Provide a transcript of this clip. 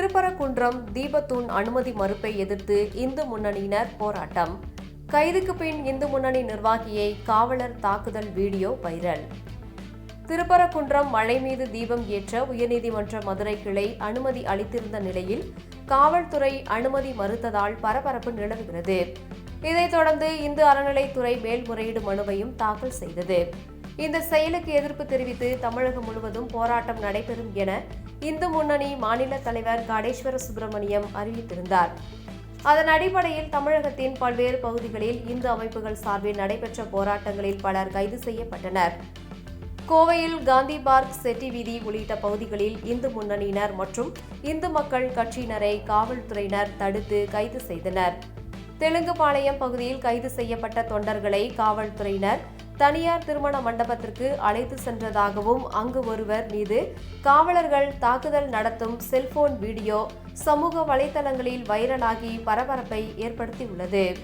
திருப்பரங்குன்றம் தீபத்தூண் அனுமதி மறுப்பை எதிர்த்து இந்து முன்னணியினர் போராட்டம். கைதுக்கு பின் இந்து முன்னணி நிர்வாகியை காவலர் தாக்குதல் வீடியோ வைரல். திருப்பரங்குன்றம் மலை மீது தீபம் ஏற்ற உயர்நீதிமன்ற மதுரை கிளை அனுமதி அளித்திருந்த நிலையில் காவல்துறை அனுமதி மறுத்ததால் பரபரப்பு நிலவுகிறது. இதைத் தொடர்ந்து இந்து அறநிலைத்துறை மேல்முறையீடு மனுவையும் தாக்கல் செய்தது. இந்த செயலுக்கு எதிர்ப்பு தெரிவித்து தமிழகம் முழுவதும் போராட்டம் நடைபெறும் என இந்து முன்னணி மாநில தலைவர் காடேஸ்வர சுப்பிரமணியம் அறிவித்திருந்தார். அதன் அடிப்படையில் தமிழகத்தின் பல்வேறு பகுதிகளில் இந்து அமைப்புகள் சார்பில் நடைபெற்ற போராட்டங்களில் பலர் கைது செய்யப்பட்டனர். கோவையில் காந்தி பார்க், செட்டி வீதி உள்ளிட்ட பகுதிகளில் இந்து முன்னணியினர் மற்றும் இந்து மக்கள் கட்சியினரை காவல்துறையினர் தடுத்து கைது செய்தனர். தெலுங்குபாளையம் பகுதியில் கைது செய்யப்பட்ட தொண்டர்களை காவல்துறையினர் தனியார் திருமண மண்டபத்திற்கு அழைத்து சென்றதாகவும் அங்கு ஒருவர் மீது காவலர்கள் தாக்குதல் நடத்தும் செல்போன் வீடியோ சமூக வலைதளங்களில் வைரலாகி பரபரப்பை ஏற்படுத்தியுள்ளது.